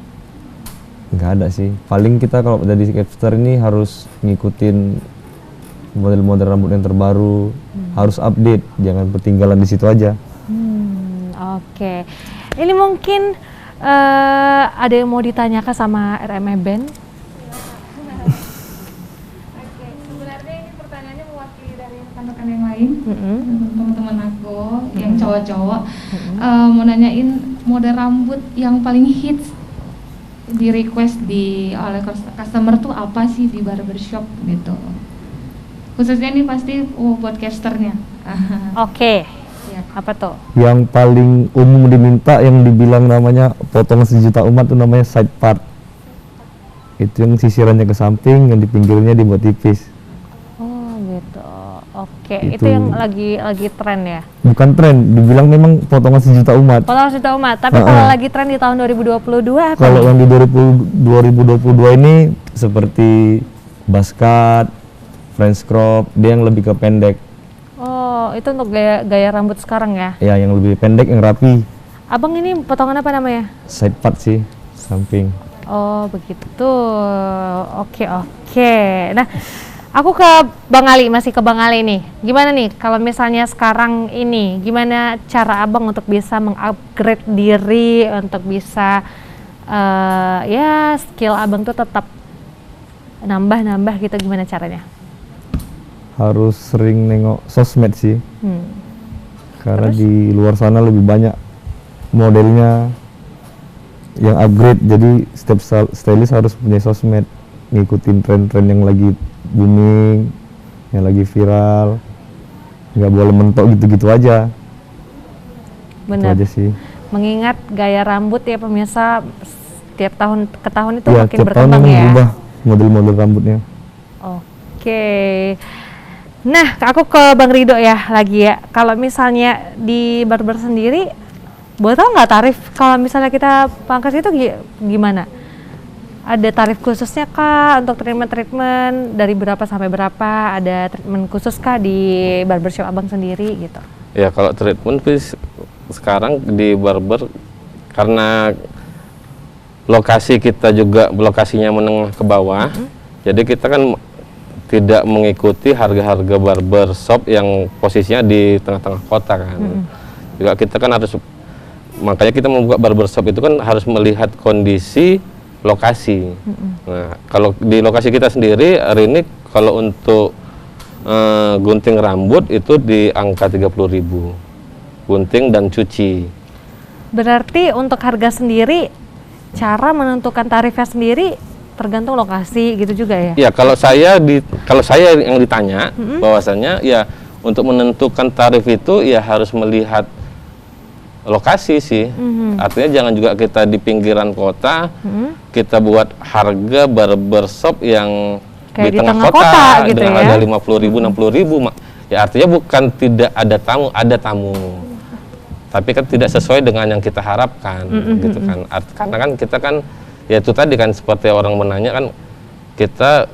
Nggak ada sih. Paling kita kalau jadi capster ini harus ngikutin model-model rambut yang terbaru, harus update, jangan ketinggalan di situ aja. Oke. Ini mungkin ada yang mau ditanyakan sama RME Band? Oke, sebenarnya ini pertanyaannya mewakili dari rekan-rekan yang lain, teman-teman aku yang cowok-cowok, mau nanyain model rambut yang paling hits di request oleh customer tuh apa sih di barbershop gitu. Khususnya ini pasti buat casternya. Oke. Ya. Apa tuh? Yang paling umum diminta yang dibilang namanya potongan sejuta umat itu namanya side part. Itu yang sisirannya ke samping, yang di pinggirnya dibuat tipis. Oh gitu. Oke, itu yang lagi tren ya? Bukan tren, dibilang memang potongan sejuta umat. Potongan sejuta umat, tapi kalau lagi tren di tahun 2022 apa? Kalau yang di 2022 ini seperti buzz cut, French crop, dia yang lebih ke pendek. Oh, itu untuk gaya rambut sekarang ya? Ya, yang lebih pendek, yang rapi. Abang ini potongan apa namanya? Side part sih, samping. Oh, begitu. Oke. Nah, aku ke Bang Ali, masih ke Bang Ali nih. Gimana nih kalau misalnya sekarang ini, gimana cara Abang untuk bisa mengupgrade diri, untuk bisa ya skill Abang tuh tetap nambah gitu, gimana caranya? Harus sering nengok sosmed sih. Karena Terus? di luar sana lebih banyak modelnya yang upgrade, jadi setiap stylist harus punya sosmed, ngikutin tren-tren yang lagi booming, yang lagi viral, nggak boleh mentok gitu-gitu aja. Benar. Itu aja sih. Mengingat gaya rambut ya pemirsa, setiap tahun ke tahun itu Ya, makin tiap tahun berkembang memang ya. berubah model-model rambutnya. Oke. Nah, aku ke Bang Rido ya lagi ya. Kalau misalnya di barber sendiri, boleh tahu nggak tarif kalau misalnya kita pangkas itu gimana? Ada tarif khususnya kah untuk treatment dari berapa sampai berapa? Ada treatment khusus kah di barbershop Abang sendiri gitu? Ya kalau treatment sekarang di barber, karena lokasi kita juga lokasinya menengah ke bawah, jadi kita kan tidak mengikuti harga-harga barbershop yang posisinya di tengah-tengah kota kan. Juga kita kan harus, makanya kita membuka barbershop itu kan harus melihat kondisi lokasi. Nah, kalau di lokasi kita sendiri hari ini kalau untuk gunting rambut itu di angka 30.000. Gunting dan cuci. Berarti untuk harga sendiri, cara menentukan tarifnya sendiri tergantung lokasi gitu juga ya? Ya, kalau saya yang ditanya, bahwasannya ya untuk menentukan tarif itu ya harus melihat lokasi sih. Artinya jangan juga kita di pinggiran kota, kita buat harga barbershop yang Kayak di tengah kota gitu dengan ya? harga 50.000, 60.000. Ya artinya bukan tidak ada tamu, ada tamu. Tapi kan tidak sesuai dengan yang kita harapkan, gitu kan. Karena kan kita kan, ya itu tadi kan seperti orang menanya kan, kita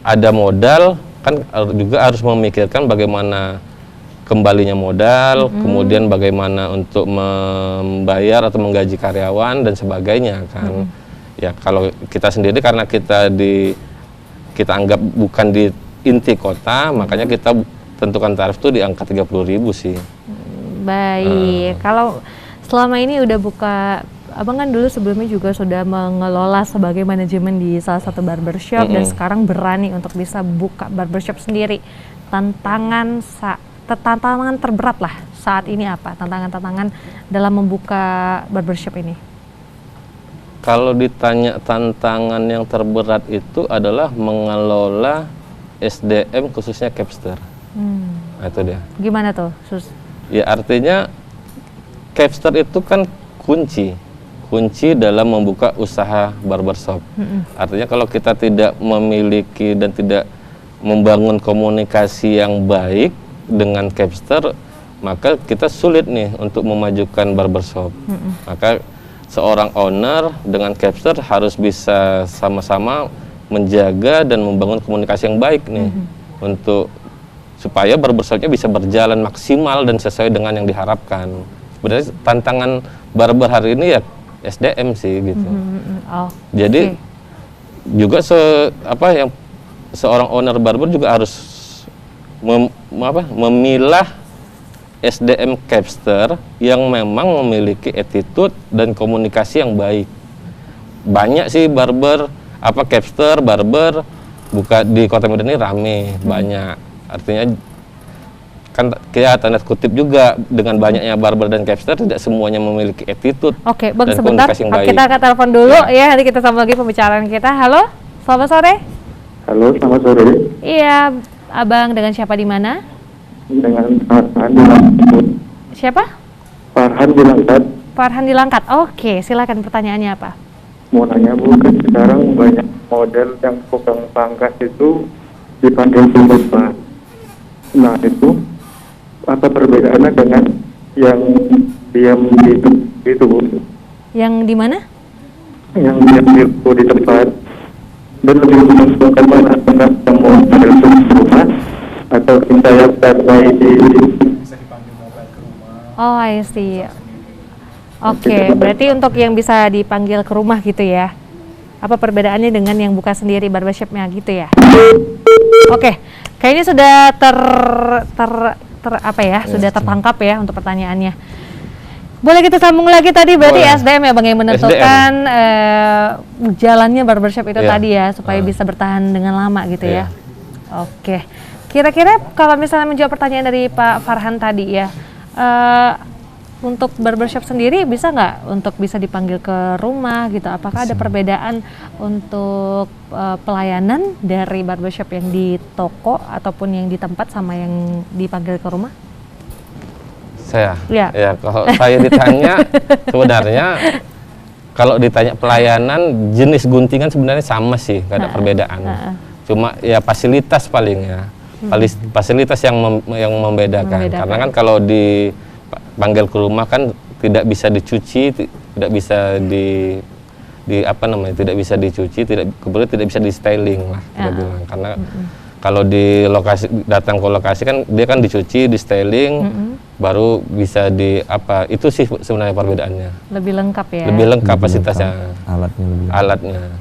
ada modal, kan juga harus memikirkan bagaimana kembalinya modal, kemudian bagaimana untuk membayar atau menggaji karyawan dan sebagainya kan. Ya kalau kita sendiri karena kita anggap bukan di inti kota, makanya kita tentukan tarif itu di angka 30.000 sih. Baik, kalau selama ini udah buka, Abang kan dulu sebelumnya juga sudah mengelola sebagai manajemen di salah satu barbershop dan sekarang berani untuk bisa buka barbershop sendiri. Tantangan terberat lah saat ini apa? Tantangan-tantangan dalam membuka barbershop ini? Kalau ditanya tantangan yang terberat itu adalah mengelola SDM khususnya capster. Nah, itu dia. Gimana tuh, Sus? Ya artinya capster itu kan kunci dalam membuka usaha barbershop. Artinya kalau kita tidak memiliki dan tidak membangun komunikasi yang baik dengan capster, maka kita sulit nih untuk memajukan barbershop. Maka seorang owner dengan capster harus bisa sama-sama menjaga dan membangun komunikasi yang baik nih untuk supaya barbershopnya bisa berjalan maksimal dan sesuai dengan yang diharapkan. Sebenarnya tantangan barber hari ini ya SDM sih gitu. Jadi juga seorang owner barber juga harus memilah SDM capster yang memang memiliki attitude dan komunikasi yang baik. Banyak sih capster, barber buka di Kota Medan ini rame, banyak. Artinya kan kita tanda kutip juga dengan banyaknya barber dan capster tidak semuanya memiliki attitude. Oke, Bang, dan sebentar komunikasi yang baik. kita akan telepon dulu ya, nanti kita sambung lagi pembicaraan kita. Halo, selamat sore. Halo, selamat sore. Iya, Abang dengan siapa di mana? Dengan Farhan di Langkat. Siapa? Farhan di Langkat. Farhan di Langkat. Oke, silakan pertanyaannya apa? Mau nanya Bu, kan sekarang banyak model yang tukang pangkas itu dipanggil Pak. Nah itu apa perbedaannya dengan yang diam itu Bu? Yang di mana? Yang diam di tempat dan lebih menguntungkan mana tentang semua model rumah atau kita yang terbaik di Oh, I see. Oke, berarti untuk yang bisa dipanggil ke rumah gitu ya. Apa perbedaannya dengan yang buka sendiri barbershopnya gitu ya? Oke, kayaknya sudah sudah tertangkap ya untuk pertanyaannya. Boleh kita sambung lagi tadi berarti Boleh. SDM ya Bang yang menentukan jalannya barbershop itu tadi ya supaya bisa bertahan dengan lama gitu ya. Oke. Kira-kira kalau misalnya menjawab pertanyaan dari Pak Farhan tadi ya, untuk barbershop sendiri bisa nggak untuk bisa dipanggil ke rumah gitu? Apakah ada perbedaan untuk pelayanan dari barbershop yang di toko ataupun yang di tempat sama yang dipanggil ke rumah? Ya kalau saya ditanya sebenarnya kalau ditanya pelayanan jenis guntingan sebenarnya sama sih, nggak ada perbedaan. Cuma ya fasilitas paling ya. Fasilitas yang membedakan. Karena kan kalau dipanggil ke rumah kan tidak bisa dicuci, tidak bisa tidak bisa dicuci, kemudian tidak bisa di styling lah kita bilang. Karena kalau di lokasi datang ke lokasi kan dia kan dicuci, di styling, baru bisa itu sih sebenarnya perbedaannya. Lebih lengkap ya. Lebih lengkap fasilitasnya. Alatnya.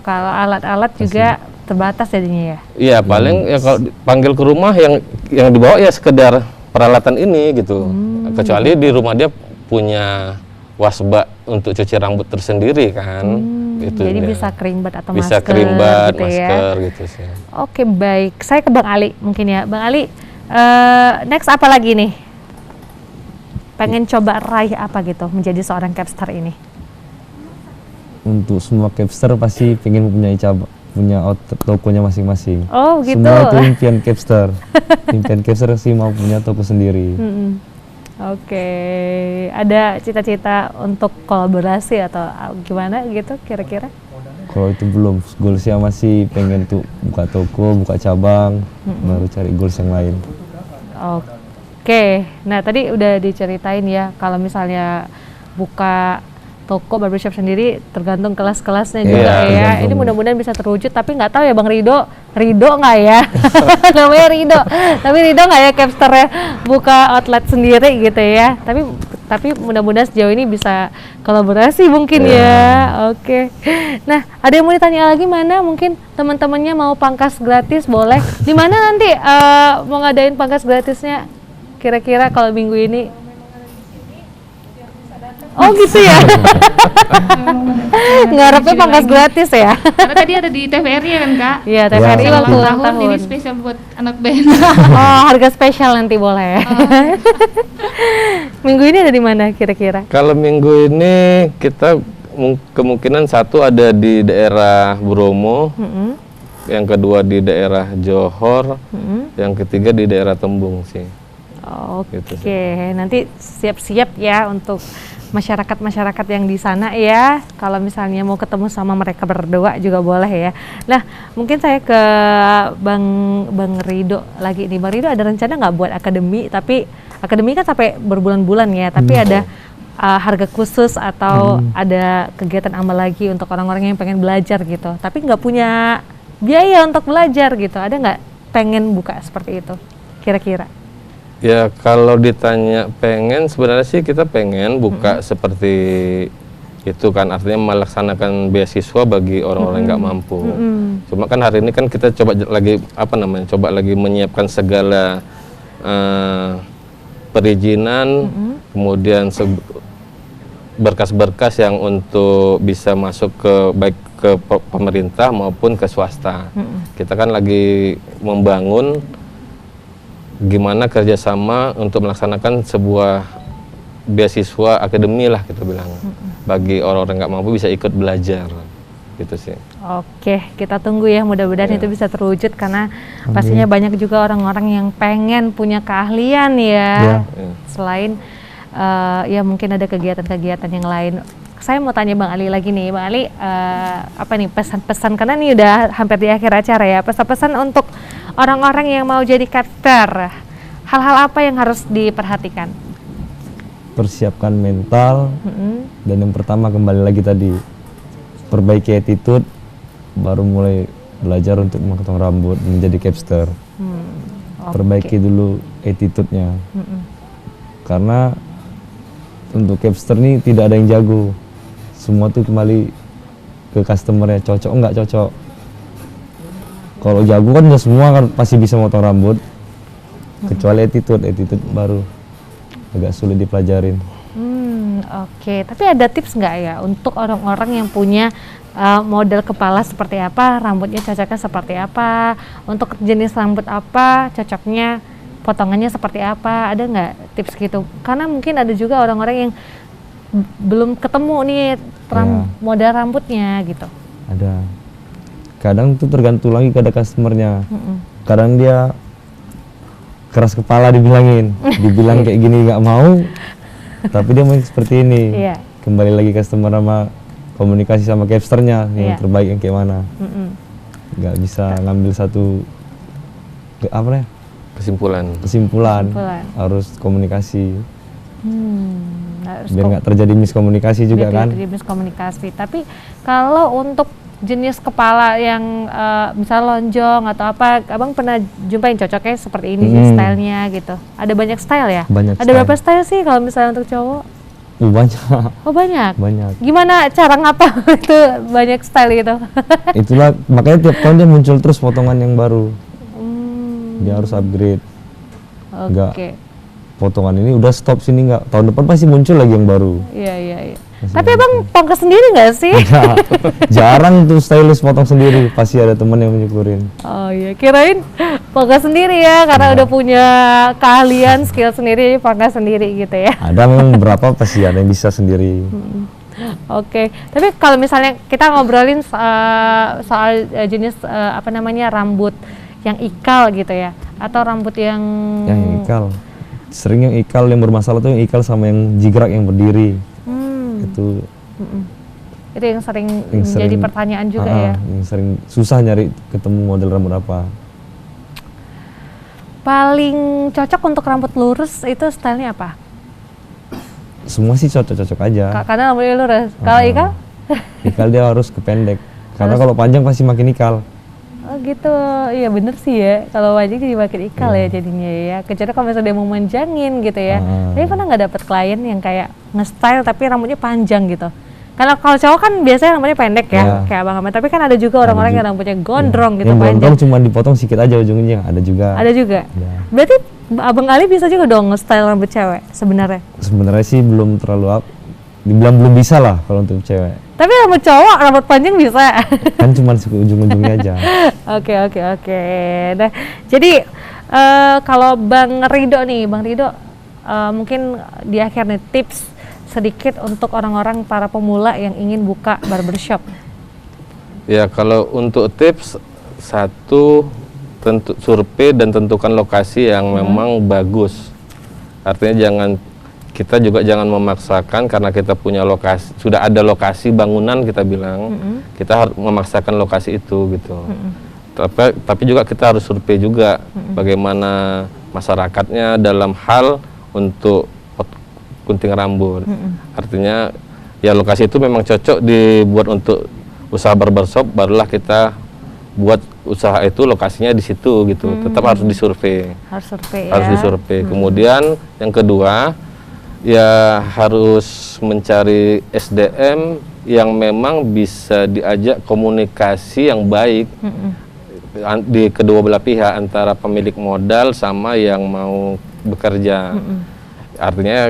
Kalau alat-alat juga terbatas jadinya ya. Iya, paling ya kalau panggil ke rumah yang dibawa ya sekedar peralatan ini gitu. Kecuali di rumah dia punya wasbak untuk cuci rambut tersendiri kan. Jadi bisa creambath atau bisa masker creambath, gitu masker ya. gitu sih. Oke, baik. Saya ke Bang Ali mungkin ya. Bang Ali, next apa lagi nih? Pengen coba raih apa gitu menjadi seorang capster ini? Untuk semua capster pasti pengen punya tokonya masing-masing. Oh gitu. Semua itu impian capster. Impian capster sih mau punya toko sendiri. Oke, ada cita-cita untuk kolaborasi atau gimana gitu kira-kira? Kalau itu belum, goalsnya masih pengen tuh buka toko, buka cabang, baru cari goals yang lain. Oke, nah tadi udah diceritain ya kalau misalnya buka toko barbershop sendiri tergantung kelas-kelasnya juga ya. Ini mudah-mudahan bisa terwujud, tapi nggak tahu ya Bang Rido nggak ya? Namanya Rido, tapi Rido nggak ya capsternya buka outlet sendiri gitu ya? Tapi mudah-mudahan sejauh ini bisa kolaborasi mungkin ya. Oke. Nah, ada yang mau ditanya lagi mana? Mungkin teman-temannya mau pangkas gratis boleh. Di mana nanti mau ngadain pangkas gratisnya? Kira-kira kalau minggu ini? Oh gitu ya. Ngarepnya pangkas gratis ya. Karena tadi ada di TVRI ya kan Kak? Iya, TVRI waktu ulang tahun tahun. ini spesial buat anak band. Oh, harga spesial nanti boleh. Minggu ini ada di mana kira-kira? Kalau minggu ini kita kemungkinan satu ada di daerah Bromo, yang kedua di daerah Johor, yang ketiga di daerah Tembung sih. Oke, nanti siap-siap ya untuk masyarakat yang di sana ya. Kalau misalnya mau ketemu sama mereka berdua juga boleh ya. Nah, mungkin saya ke Bang Rido lagi nih. Bang Rido ada rencana nggak buat akademi? Tapi akademi kan sampai berbulan-bulan ya, tapi ada harga khusus atau ada kegiatan amal lagi untuk orang-orang yang pengen belajar gitu, tapi nggak punya biaya untuk belajar gitu. Ada nggak pengen buka seperti itu kira-kira? Ya kalau ditanya pengen, sebenarnya sih kita pengen buka seperti itu kan, artinya melaksanakan beasiswa bagi orang-orang yang nggak mampu. Cuma kan hari ini kan kita coba lagi coba lagi menyiapkan segala perizinan, kemudian berkas-berkas yang untuk bisa masuk ke baik ke pemerintah maupun ke swasta. Kita kan lagi membangun gimana kerjasama untuk melaksanakan sebuah beasiswa akademi lah kita bilang, bagi orang-orang nggak mampu bisa ikut belajar gitu sih. Oke, kita tunggu ya, mudah-mudahan itu bisa terwujud karena pastinya banyak juga orang-orang yang pengen punya keahlian ya. Selain ya mungkin ada kegiatan-kegiatan yang lain. Saya mau tanya Bang Ali lagi nih, Bang Ali, apa nih pesan-pesan, karena ini udah hampir di akhir acara ya, pesan-pesan untuk orang-orang yang mau jadi caster, hal-hal apa yang harus diperhatikan? Persiapkan mental, dan yang pertama kembali lagi tadi, perbaiki attitude, baru mulai belajar untuk memotong rambut menjadi caster. Perbaiki dulu attitude-nya, karena untuk caster ini tidak ada yang jago, semua tuh kembali ke customer-nya, cocok nggak cocok. Kalau jago kan udah semua kan pasti bisa motong rambut, kecuali attitude baru agak sulit dipelajarin. Oke, tapi ada tips nggak ya untuk orang-orang yang punya model kepala seperti apa, rambutnya cocoknya seperti apa, untuk jenis rambut apa cocoknya, potongannya seperti apa, ada nggak tips gitu? Karena mungkin ada juga orang-orang yang belum ketemu nih model rambutnya gitu. Ada. Kadang tuh tergantung lagi pada customernya. Kadang dia keras kepala dibilang kayak gini nggak mau, tapi dia mau seperti ini. Kembali lagi customer sama komunikasi sama casternya yang terbaik yang kayak mana. Nggak bisa ngambil satu kesimpulan. Harus komunikasi. Biar nggak terjadi miskomunikasi juga kan. Tapi kalau untuk jenis kepala yang misalnya lonjong atau apa, abang pernah jumpain cocoknya seperti ini sih stylenya gitu? Ada banyak style ya? Ada berapa style sih kalau misalnya untuk cowok? Banyak. Oh banyak? Banyak. Gimana cara ngapa itu banyak style gitu? Itulah makanya tiap tahun dia muncul terus potongan yang baru. Dia harus upgrade. Enggak, potongan ini udah stop sini, nggak, tahun depan pasti muncul lagi yang baru. Iya. Tapi abang pangkas sendiri nggak sih? Jarang tuh stylist potong sendiri, pasti ada temen yang menyukurin. Oh iya, kirain pangkas sendiri ya, karena udah punya keahlian, skill sendiri, pangkas sendiri gitu ya. Ada memang beberapa pasti ada yang bisa sendiri. Oke, tapi kalau misalnya kita ngobrolin soal jenis rambut yang ikal gitu ya, atau rambut yang ikal. Sering yang ikal yang bermasalah tuh yang ikal sama yang jigrak yang berdiri. Itu yang sering menjadi pertanyaan juga ya. Yang sering susah nyari ketemu model rambut apa. Paling cocok untuk rambut lurus itu stylenya apa? Semua sih cocok-cocok aja. Karena rambutnya lurus. Kalau ikal? Ikal dia harus kependek. Karena kalau panjang pasti makin ikal. Oh gitu, iya bener sih ya. Kalau wajah jadi makin ikal ya jadinya ya. Kecuali kalau misalnya dia mau manjangin gitu ya. Tapi pernah nggak dapet klien yang kayak nge-style tapi rambutnya panjang gitu? Kalau cowok kan biasanya rambutnya pendek ya, kayak Abang Ahmad. Tapi kan ada juga orang-orang yang rambutnya gondrong gitu, yang panjang. Gondrong cuma dipotong sedikit aja ujungnya, ada juga. Ada juga. Berarti Abang Ali bisa juga dong nge-style rambut cewek sebenarnya? Sebenarnya sih belum terlalu dibilang belum bisa lah kalau untuk cewek. Tapi rambut cowok, rambut panjang bisa. Kan cuma ujung-ujungnya aja. Oke. Nah, jadi kalau Bang Ridho nih, mungkin di akhir nih tips sedikit untuk orang-orang para pemula yang ingin buka barbershop. Ya, kalau untuk tips, satu, survei dan tentukan lokasi yang memang bagus. Artinya kita juga jangan memaksakan karena kita punya lokasi, sudah ada lokasi bangunan kita bilang, kita harus memaksakan lokasi itu gitu. Tapi juga kita harus survei juga bagaimana masyarakatnya dalam hal untuk gunting rambut. Artinya ya lokasi itu memang cocok dibuat untuk usaha barbershop, barulah kita buat usaha itu lokasinya di situ gitu. Tetap harus disurvei. Harus disurvei. Kemudian yang kedua ya harus mencari SDM yang memang bisa diajak komunikasi yang baik di kedua belah pihak, antara pemilik modal sama yang mau bekerja. Artinya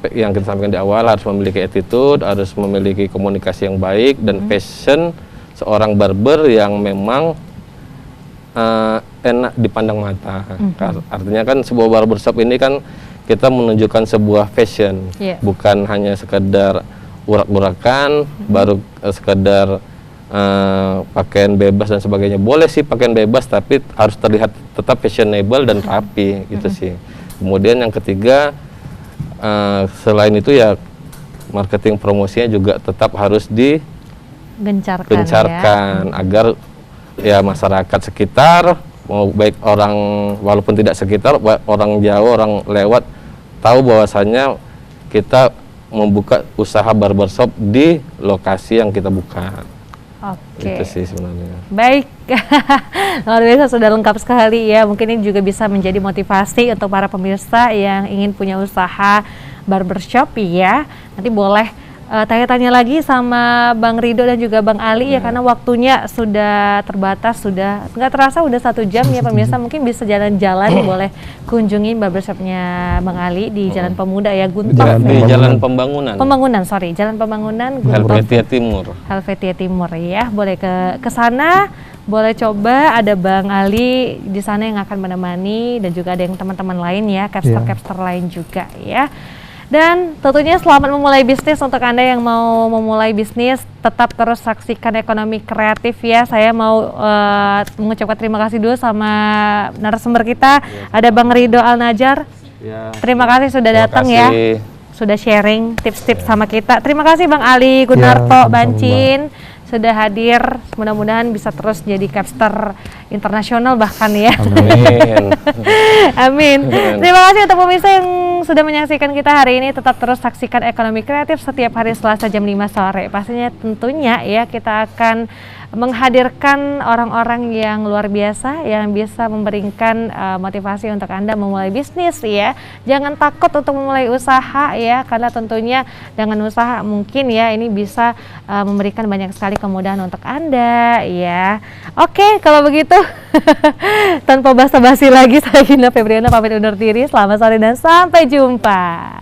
yang kita sampaikan di awal, harus memiliki attitude, harus memiliki komunikasi yang baik dan passion seorang barber yang memang enak dipandang mata. Artinya kan sebuah barbershop ini kan kita menunjukkan sebuah fashion, bukan hanya sekedar urak-urakan, baru sekedar pakaian bebas dan sebagainya. Boleh sih pakaian bebas, tapi harus terlihat tetap fashionable dan rapi gitu sih. Kemudian yang ketiga, selain itu ya marketing promosinya juga tetap harus digencarkan agar ya masyarakat sekitar, mau baik orang walaupun tidak sekitar, orang jauh, orang lewat, tahu bahwasannya kita membuka usaha barbershop di lokasi yang kita buka. Itu sih sebenarnya. Baik, luar biasa, sudah lengkap sekali ya. Mungkin ini juga bisa menjadi motivasi untuk para pemirsa yang ingin punya usaha barbershop ya. Nanti boleh tanya-tanya lagi sama Bang Ridho dan juga Bang Ali ya, karena waktunya sudah terbatas, sudah nggak terasa udah 1 jam ya pemirsa. Mungkin bisa jalan-jalan, boleh kunjungi barbershopnya Bang Ali di Jalan Pemuda ya, Guntur. Jalan Pembangunan. Jalan Pembangunan Guntur. Helvetia Timur ya. Boleh ke sana, boleh coba, ada Bang Ali di sana yang akan menemani, dan juga ada yang teman-teman lain ya, capster lain juga ya. Dan tentunya selamat memulai bisnis untuk Anda yang mau memulai bisnis. Tetap terus saksikan Ekonomi Kreatif ya. Saya mau mengucapkan terima kasih dulu sama narasumber kita. Ada Bang Ridho Al-Najar. Terima kasih sudah datang ya. Sudah sharing tips-tips sama kita. Terima kasih Bang Ali Gunarto Bancin sudah hadir. Mudah-mudahan bisa terus jadi capster internasional bahkan ya. Amin. Amin. Terima kasih untuk pemirsa yang sudah menyaksikan kita hari ini. Tetap terus saksikan Ekonomi Kreatif setiap hari Selasa jam 5 sore. Pastinya tentunya ya kita akan menghadirkan orang-orang yang luar biasa yang bisa memberikan motivasi untuk Anda memulai bisnis ya. Jangan takut untuk memulai usaha ya, karena tentunya dengan usaha mungkin ya ini bisa memberikan banyak sekali kemudahan untuk Anda ya. Oke, kalau begitu tanpa basa-basi lagi, saya Gina Febriana pamit undur diri. Selamat sore dan sampai jumpa.